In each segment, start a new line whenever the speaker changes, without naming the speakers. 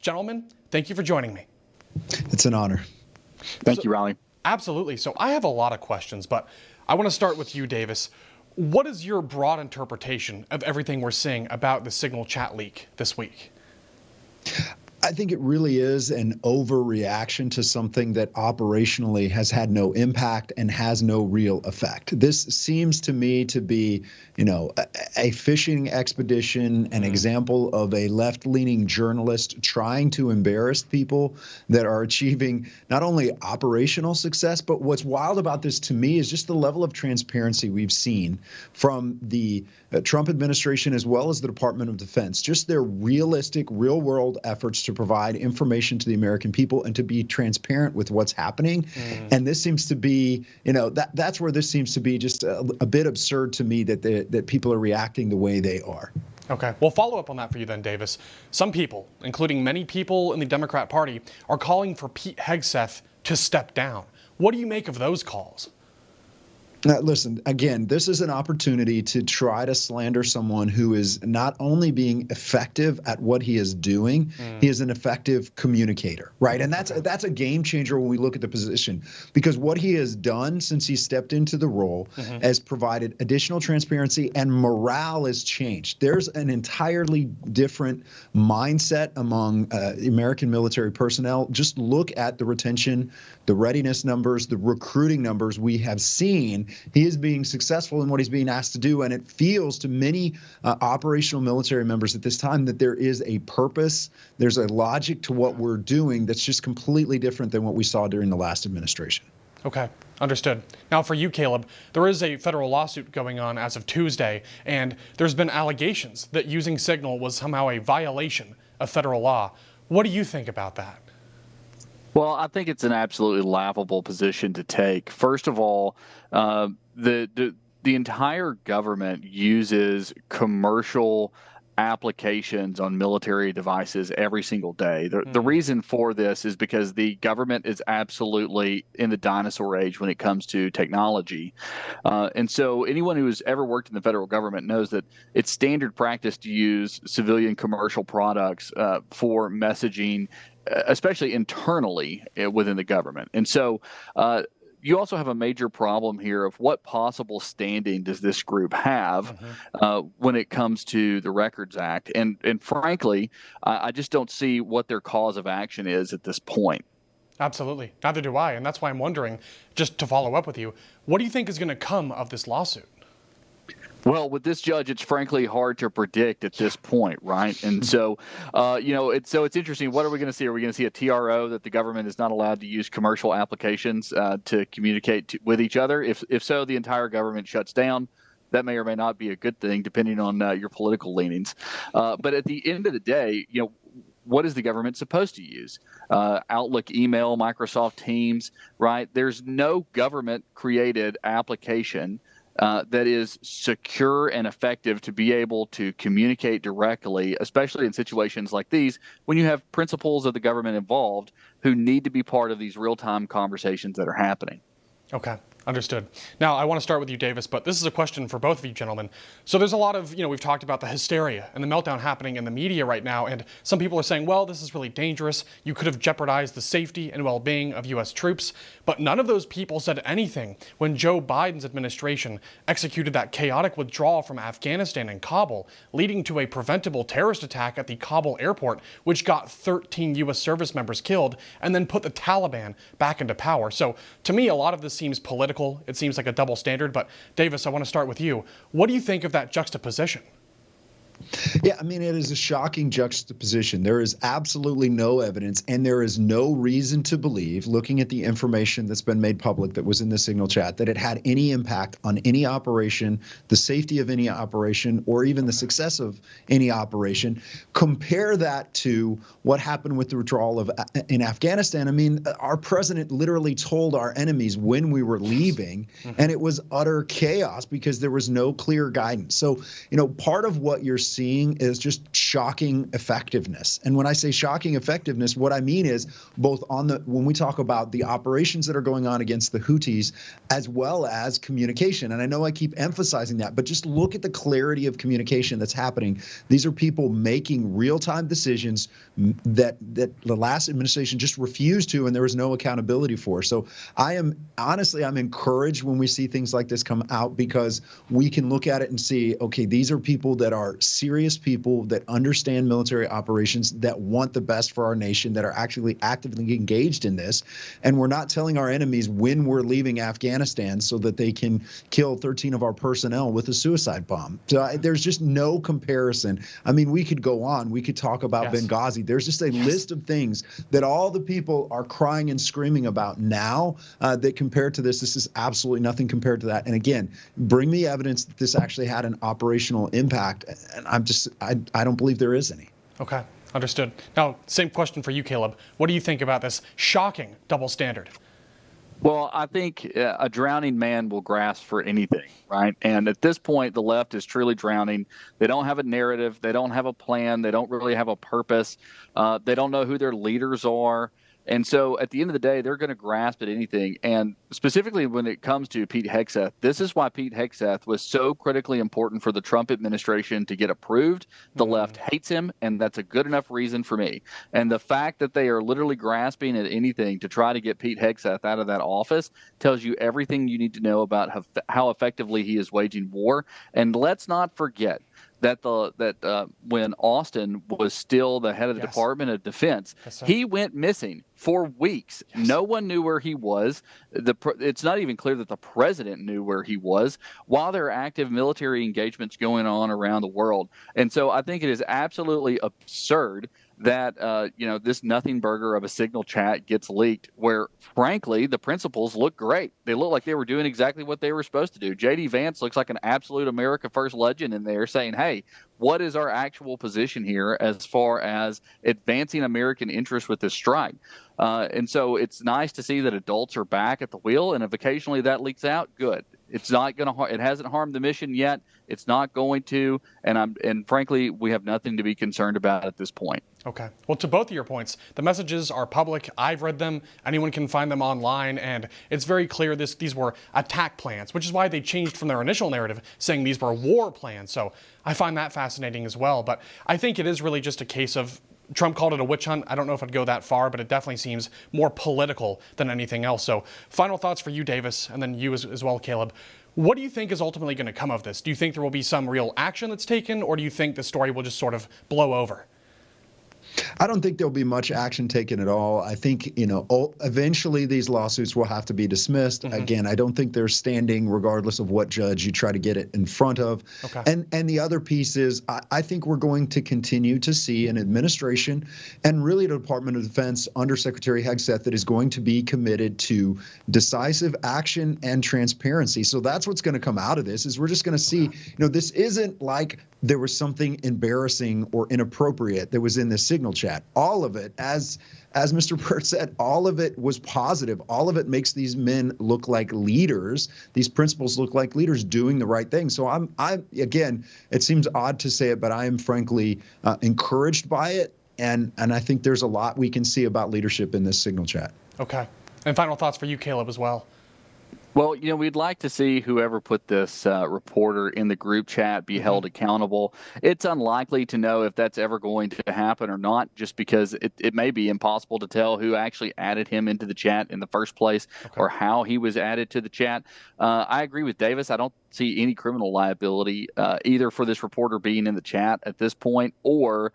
Gentlemen, thank you for joining me.
It's an honor.
Thank you, Riley.
Absolutely. So I have a lot of questions, but I want to start with you, Davis. What is your broad interpretation of everything we're seeing about the Signal chat leak this week?
I think it really is an overreaction to something that operationally has had no impact and has no real effect. This seems to me to be, a fishing expedition, an example of a left-leaning journalist trying to embarrass people that are achieving not only operational success, but what's wild about this to me is just the level of transparency we've seen from the Trump administration as well as the Department of Defense, just their realistic, real-world efforts to provide information to the American people and to be transparent with what's happening. And this seems to be, that's where this seems to be just a bit absurd to me that people are reacting the way they are.
Okay, well, follow up on that for you then, Davis. Some people, including many people in the Democrat Party, are calling for Pete Hegseth to step down. What do you make of those calls?
Listen, again, this is an opportunity to try to slander someone who is not only being effective at what he is doing, he is an effective communicator, right? And that's a game changer when we look at the position, because what he has done since he stepped into the role has provided additional transparency and morale has changed. There's an entirely different mindset among American military personnel. Just look at the retention, the readiness numbers, the recruiting numbers we have seen. He is being successful in what he's being asked to do, and it feels to many operational military members at this time that there is a purpose, there's a logic to what we're doing that's just completely different than what we saw during the last administration.
Okay, understood. Now for you, Caleb, there is a federal lawsuit going on as of Tuesday, and there's been allegations that using Signal was somehow a violation of federal law. What do you think about that?
Well, I think it's an absolutely laughable position to take. First of all, the entire government uses commercial applications on military devices every single day. The reason for this is because the government is absolutely in the dinosaur age when it comes to technology. And so anyone who has ever worked in the federal government knows that it's standard practice to use civilian commercial products for messaging, especially internally within the government. And so you also have a major problem here of what possible standing does this group have when it comes to the Records Act. And frankly, I just don't see what their cause of action is at this point.
Absolutely. Neither do I. And that's why I'm wondering, just to follow up with you, what do you think is going to come of this lawsuit?
Well, with this judge, it's frankly hard to predict at this point, right? And so, it's interesting. What are we going to see? Are we going to see a TRO that the government is not allowed to use commercial applications to communicate with each other? If so, the entire government shuts down. That may or may not be a good thing, depending on your political leanings. But at the end of the day, what is the government supposed to use? Outlook, email, Microsoft Teams, right? There's no government-created application that is secure and effective to be able to communicate directly, especially in situations like these, when you have principals of the government involved who need to be part of these real-time conversations that are happening.
Okay. Understood. Now, I want to start with you, Davis, but this is a question for both of you gentlemen. So there's a lot of, we've talked about the hysteria and the meltdown happening in the media right now, and some people are saying, well, this is really dangerous. You could have jeopardized the safety and well-being of U.S. troops, but none of those people said anything when Joe Biden's administration executed that chaotic withdrawal from Afghanistan and Kabul, leading to a preventable terrorist attack at the Kabul airport, which got 13 U.S. service members killed, and then put the Taliban back into power. So to me, a lot of this seems political. It seems like a double standard, but Davis, I want to start with you. What do you think of that juxtaposition?
Yeah, I mean, it is a shocking juxtaposition. There is absolutely no evidence, and there is no reason to believe, looking at the information that's been made public that was in the Signal chat, that it had any impact on any operation, the safety of any operation, or even the success of any operation. Compare that to what happened with the withdrawal in Afghanistan. I mean, our president literally told our enemies when we were leaving, and it was utter chaos because there was no clear guidance. So, part of what you're seeing is just shocking effectiveness. And when I say shocking effectiveness, what I mean is both when we talk about the operations that are going on against the Houthis, as well as communication. And I know I keep emphasizing that, but just look at the clarity of communication that's happening. These are people making real-time decisions that the last administration just refused to, and there was no accountability for. So I'm encouraged when we see things like this come out, because we can look at it and see, okay, these are people that are serious people that understand military operations, that want the best for our nation, that are actually actively engaged in this. And we're not telling our enemies when we're leaving Afghanistan so that they can kill 13 of our personnel with a suicide bomb. So there's just no comparison. I mean, we could go on. We could talk about Benghazi. There's just a list of things that all the people are crying and screaming about now that compared to this is absolutely nothing compared to that. And again, bring me evidence that this actually had an operational impact, and I don't believe there is any.
Okay, understood. Now, same question for you, Caleb. What do you think about this shocking double standard?
Well, I think a drowning man will grasp for anything, right? And at this point, the left is truly drowning. They don't have a narrative. They don't have a plan. They don't really have a purpose. They don't know who their leaders are. And so at the end of the day, they're going to grasp at anything. And specifically when it comes to Pete Hegseth, this is why Pete Hegseth was so critically important for the Trump administration to get approved. The left hates him, and that's a good enough reason for me. And the fact that they are literally grasping at anything to try to get Pete Hegseth out of that office tells you everything you need to know about how effectively he is waging war. And let's not forget that when Austin was still the head of the Department of Defense, he went missing for weeks. No one knew where he was. It's not even clear that the president knew where he was while there are active military engagements going on around the world. And so I think it is absolutely absurd that this nothing burger of a signal chat gets leaked, where frankly the principals look great. They look like they were doing exactly what they were supposed to do. JD Vance looks like an absolute America First legend in there, saying, hey, what is our actual position here as far as advancing American interests with this strike? And so it's nice to see that adults are back at the wheel, and if occasionally that leaks out, good. It's not going to. It hasn't harmed the mission yet. It's not going to, and frankly, we have nothing to be concerned about at this point.
Okay. Well, to both of your points, the messages are public. I've read them. Anyone can find them online, and it's very clear these were attack plans, which is why they changed from their initial narrative, saying these were war plans. So I find that fascinating as well. But I think it is really just a case of Trump called it a witch hunt. I don't know if I'd go that far, but it definitely seems more political than anything else. So final thoughts for you, Davis, and then you as well, Caleb. What do you think is ultimately going to come of this? Do you think there will be some real action that's taken, or do you think the story will just sort of blow over?
I don't think there'll be much action taken at all. I think, eventually these lawsuits will have to be dismissed. Mm-hmm. Again, I don't think they're standing regardless of what judge you try to get it in front of. Okay. And the other piece is I think we're going to continue to see an administration and really the Department of Defense under Secretary Hegseth that is going to be committed to decisive action and transparency. So that's what's going to come out of this is we're just going to see, this isn't like there was something embarrassing or inappropriate that was in this signal chat. All of it, as Mr. Byrd said, all of it was positive. All of it makes these men look like leaders. These principals look like leaders doing the right thing. So I'm again, it seems odd to say it, but I am frankly encouraged by it. And I think there's a lot we can see about leadership in this signal chat.
Okay. And final thoughts for you, Caleb, as well.
Well, we'd like to see whoever put this reporter in the group chat be held accountable. It's unlikely to know if that's ever going to happen or not, just because it may be impossible to tell who actually added him into the chat in the first place or how he was added to the chat. I agree with Davis. I don't see any criminal liability either for this reporter being in the chat at this point or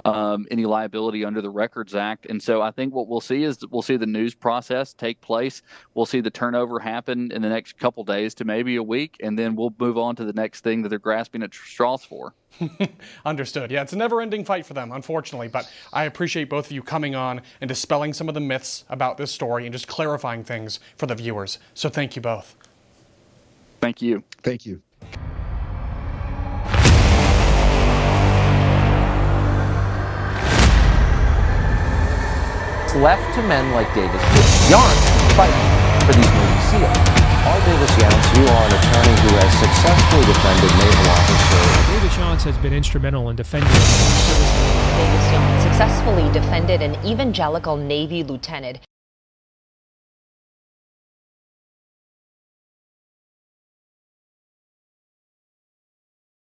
any liability under the Records Act. And so I think what we'll see is we'll see the news process take place. We'll see the turnover happen in the next couple days to maybe a week, and then we'll move on to the next thing that they're grasping at straws for.
Understood. Yeah, it's a never-ending fight for them, unfortunately, but I appreciate both of you coming on and dispelling some of the myths about this story and just clarifying things for the viewers. So thank you both.
Thank you.
Thank you.
Left to men like Davis Younts fighting for these Navy SEALs. Davis Younts, you are an attorney who has successfully defended naval officers.
Davis Younts has been instrumental in defending.
Davis Younts successfully defended an evangelical Navy lieutenant